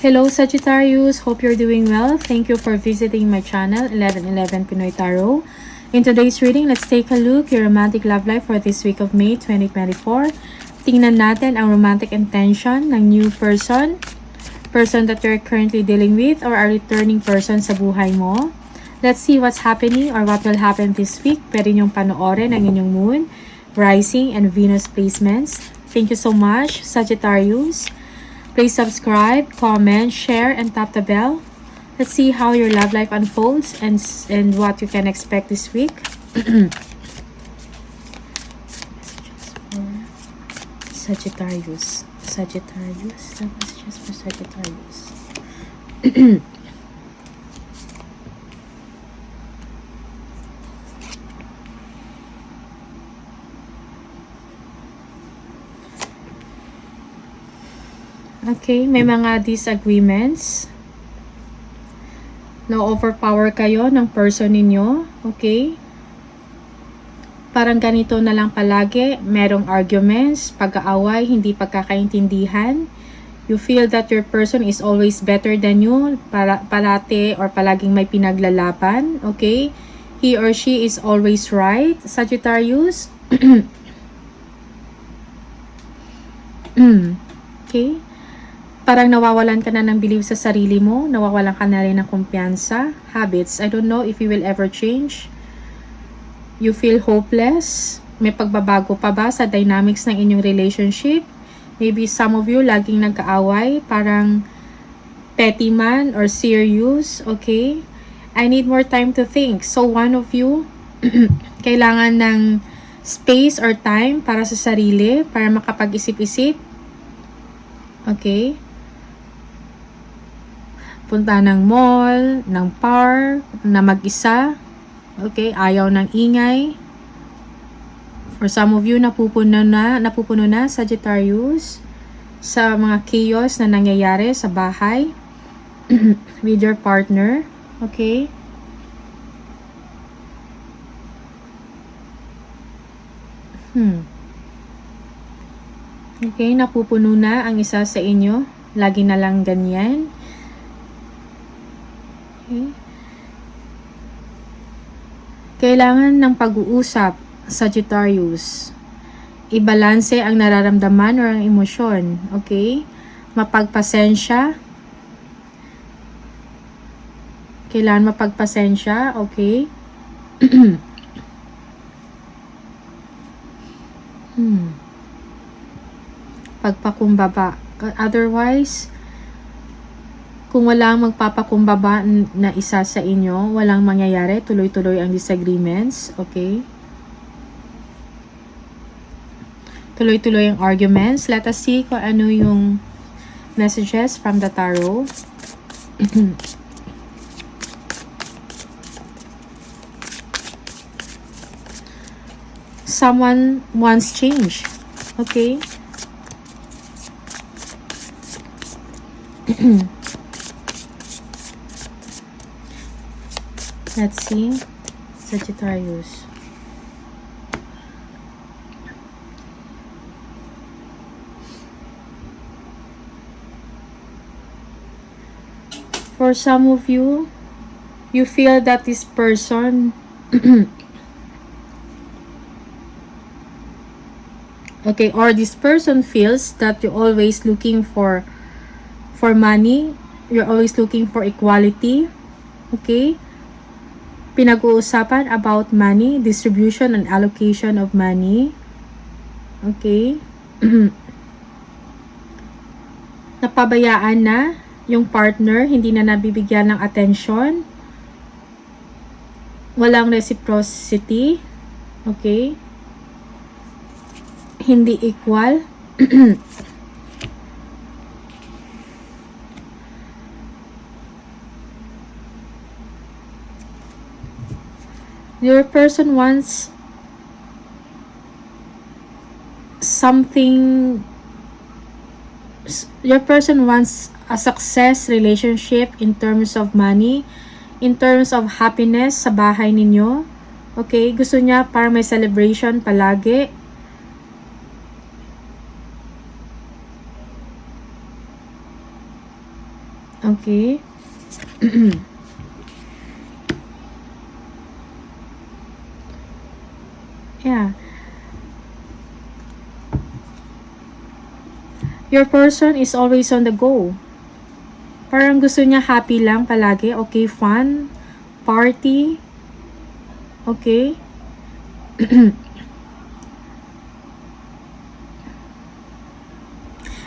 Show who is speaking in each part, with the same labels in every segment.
Speaker 1: Hello Sagittarius, hope you're doing well. Thank you for visiting my channel, 1111 Pinoy Tarot. In today's reading, let's take a look your romantic love life for this week of May 2024. Tingnan natin ang romantic intention ng new person that you're currently dealing with, or a returning person sa buhay mo. Let's see what's happening or what will happen this week. Pwede niyong panoorin ang inyong moon, rising, and Venus placements. Thank you so much, Sagittarius. Please subscribe, comment, share, and tap the bell. Let's see how your love life unfolds and what you can expect this week. Sagittarius. That was just for Sagittarius. Okay, may mga disagreements. Na-overpower kayo ng person ninyo. Okay? Parang ganito na lang palagi. Merong arguments, pag-aaway, hindi pagkakaintindihan. You feel that your person is always better than you. Parate or palaging may pinaglalaban. Okay? He or she is always right. Sagittarius. Okay? Parang nawawalan ka na ng belief sa sarili mo, nawawalan ka na rin ng kumpiyansa, habits. I don't know if you will ever change. You feel hopeless. May pagbabago pa ba sa dynamics ng inyong relationship? Maybe some of you laging nagkaaway, parang petty man or serious, okay? I need more time to think. So one of you, kailangan ng space or time para sa sarili, para makapag-isip-isip. Okay? Punta ng mall, ng park, na mag-isa. Okay, ayaw ng ingay. For some of you, napupuno na Sagittarius sa mga chaos na nangyayari sa bahay with your partner. Okay? Okay, napupuno na ang isa sa inyo. Lagi na lang ganyan. Okay. Kailangan ng pag-uusap, Sagittarius. Ibalanse ang nararamdaman or ang emosyon. Okay? Mapagpasensya. Kailangan mapagpasensya. Okay? Pagpakumbaba. Otherwise, kung walang magpapakumbaba na isa sa inyo, walang mangyayari, tuloy-tuloy ang disagreements, okay? Tuloy-tuloy ang arguments. Let us see kung ano yung messages from the tarot. Someone wants change, okay? Let's see, Sagittarius. For some of you, you feel that this person okay, or this person feels that you're always looking for money, you're always looking for equality. Okay? Pinag-uusapan about money, distribution and allocation of money. Okay? Napabayaan na yung partner, hindi na nabibigyan ng atensyon. Walang reciprocity. Okay? Hindi equal. Your person wants something. Your person wants a success relationship in terms of money, in terms of happiness sa bahay ninyo. Okay, gusto niya parang may celebration palagi. Okay. Yeah. Your person is always on the go. Parang gusto niya happy lang palagi. Okay, fun, party. Okay.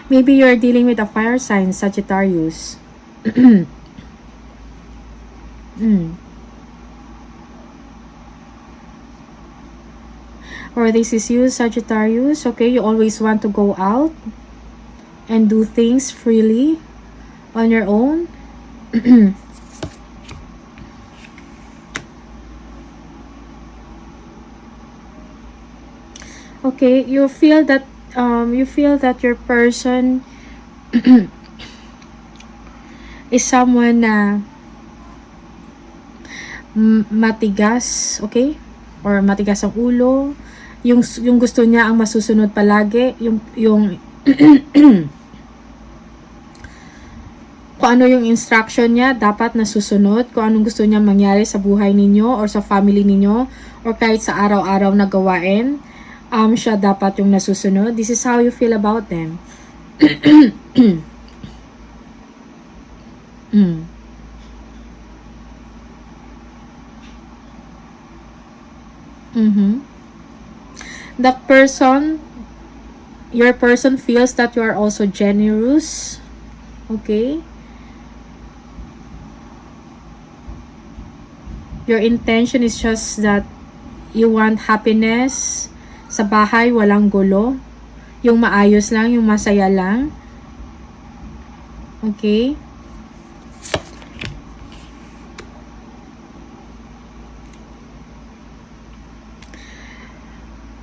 Speaker 1: Maybe you're dealing with a fire sign, Sagittarius. Or this is you, Sagittarius. Okay, you always want to go out and do things freely on your own. Okay, you feel that your person is someone na matigas, okay? Or matigas ang ulo. Yung gusto niya ang masusunod palagi, yung kung ano yung instruction niya, dapat nasusunod. Kung anong gusto niya mangyari sa buhay ninyo or sa family ninyo or kahit sa araw-araw na gawain, siya dapat yung nasusunod. This is how you feel about them. The person, your person feels that you are also generous. Okay? Your intention is just that you want happiness. Sa bahay, walang gulo. Yung maayos lang, yung masaya lang. Okay?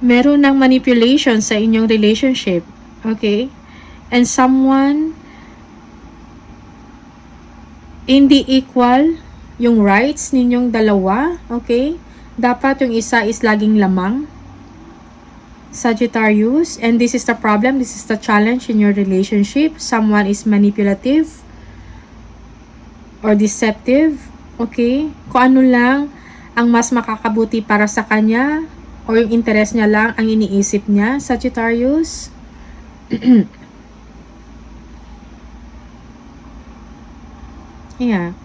Speaker 1: Meron ng manipulation sa inyong relationship. Okay? And someone hindi equal yung rights ninyong dalawa. Okay? Dapat yung isa is laging lamang. Sagittarius. And this is the problem. This is the challenge in your relationship. Someone is manipulative or deceptive. Okay? Kung ano lang ang mas makakabuti para sa kanya or yung interest niya lang ang iniisip niya. Sagittarius. Yeah.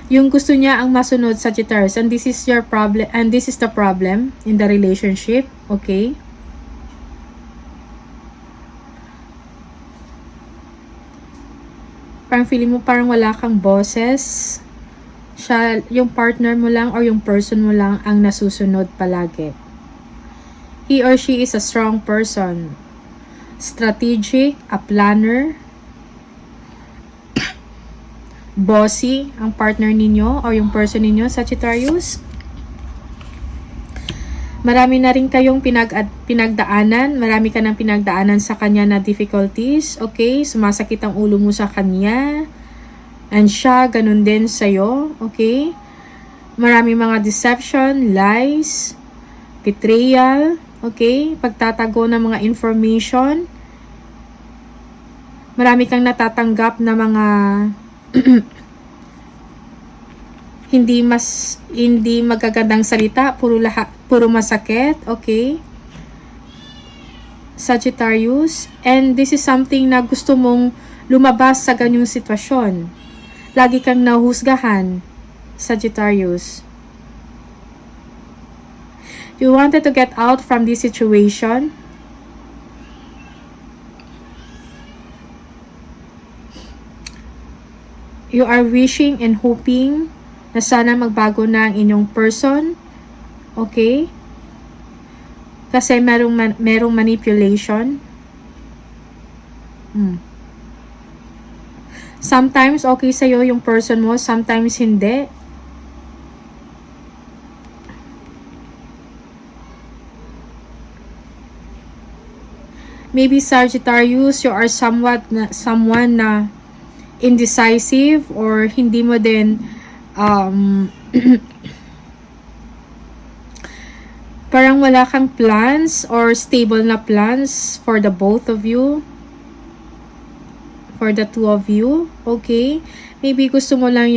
Speaker 1: Yung gusto niya ang masunod, Sagittarius, and this is your problem, and this is the problem in the relationship. Okay? Parang feeling mo parang wala kang bosses. Siya, yung partner mo lang or yung person mo lang ang nasusunod palagi. He or she is a strong person. Strategic, a planner, bossy ang partner ninyo or yung person ninyo, Sagittarius. Marami na rin kayong pinagdaanan. Marami ka ng pinagdaanan sa kanya na difficulties. Okay? Sumasakit ang ulo mo sa kanya. And siya, ganun din sa'yo. Okay? Marami mga deception, lies, betrayal. Okay? Pagtatago ng mga information. Marami kang natatanggap na mga hindi magagandang salita, puro masakit. Okay? Sagittarius. And this is something na gusto mong lumabas sa ganyong sitwasyon. Lagi kang nahusgahan, Sagittarius. You wanted to get out from this situation. You are wishing and hoping na sana magbago na ang inyong person. Okay? Kasi merong manipulation. Sometimes okay sa'yo yung person mo, sometimes hindi. Maybe Sagittarius, you are someone na indecisive or hindi mo din parang wala kang plans or stable na plans for the both of you. for the two of you. Okay? Maybe gusto mo lang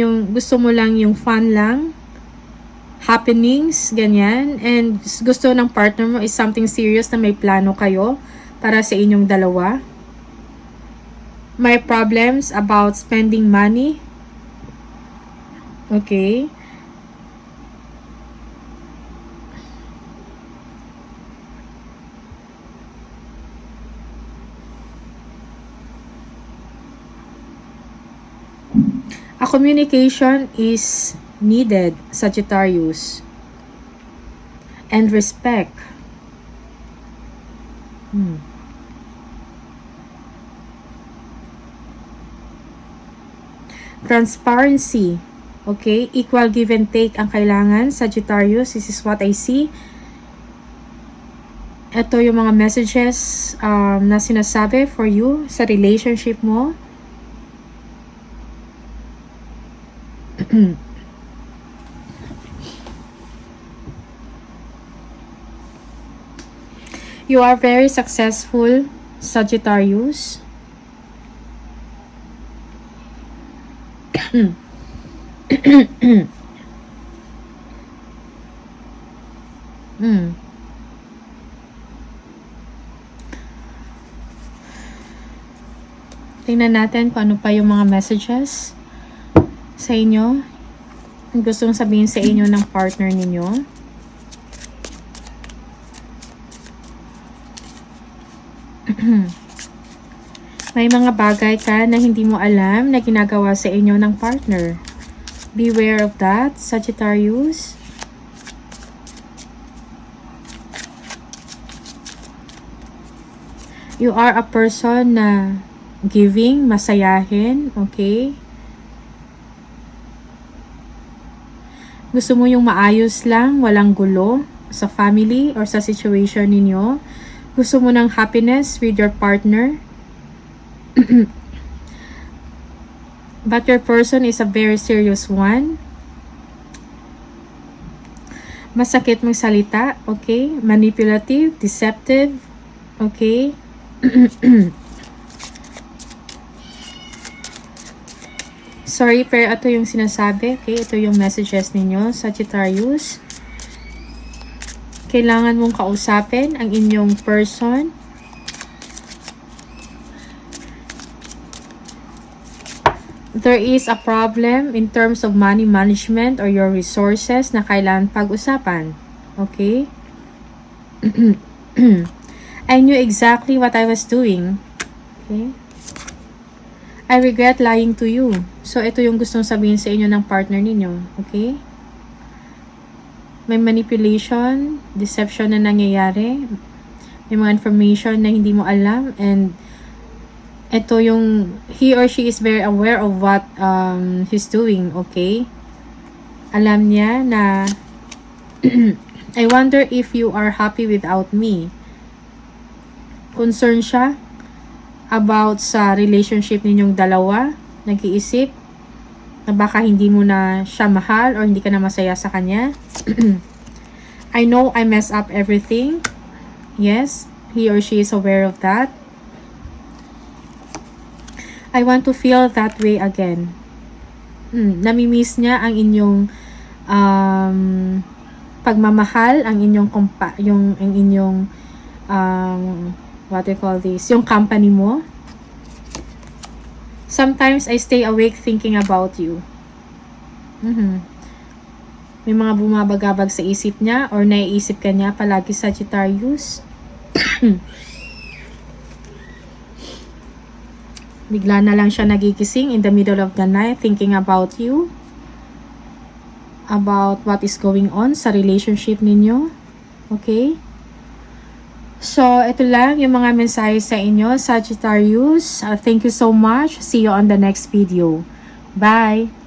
Speaker 1: yung fun lang, happenings, ganyan. And gusto ng partner mo is something serious na may plano kayo para sa inyong dalawa. May problems about spending money. Okay? A communication is needed, Sagittarius. And respect. Transparency. Okay? Equal give and take ang kailangan, Sagittarius. This is what I see. Ito yung mga messages na sinasabi for you sa relationship mo. You are very successful, Sagittarius. Tingnan natin kung ano pa yung mga messages sa inyo. Ang gustong sabihin sa inyo ng partner ninyo. May mga bagay ka na hindi mo alam na ginagawa sa inyo ng partner. Beware of that, Sagittarius. You are a person na giving, masayahin, okay? Gusto mo yung maayos lang, walang gulo sa family or sa situation ninyo. Gusto mo ng happiness with your partner. But your person is a very serious one. Masakit mong salita, okay? Manipulative, deceptive, okay? Sorry, pero ito yung sinasabi, okay? Ito yung messages ninyo, Sagittarius. Kailangan mong kausapin ang inyong person. There is a problem in terms of money management or your resources na kailangan pag-usapan. Okay? I knew exactly what I was doing. Okay? I regret lying to you. So, ito yung gustong sabihin sa inyo ng partner ninyo. Okay? May manipulation, deception na nangyayari. May mga information na hindi mo alam. And ito yung, he or she is very aware of what he's doing. Okay? Alam niya na, I wonder if you are happy without me. Concerned siya about sa relationship ninyong dalawa. Nag-iisip na baka hindi mo na siya mahal or hindi ka na masaya sa kanya. I know I mess up everything. Yes, he or she is aware of that. I want to feel that way again. Namimiss niya ang inyong pagmamahal, ang inyong what do you call this? Yung company mo. Sometimes I stay awake thinking about you. May mga bumabagabag sa isip niya or naiisip ka niya palagi, Sagittarius. Bigla na lang siya nagigising in the middle of the night thinking about you. About what is going on sa relationship ninyo. Okay? So, ito lang yung mga mensahe sa inyo, Sagittarius. Thank you so much. See you on the next video. Bye!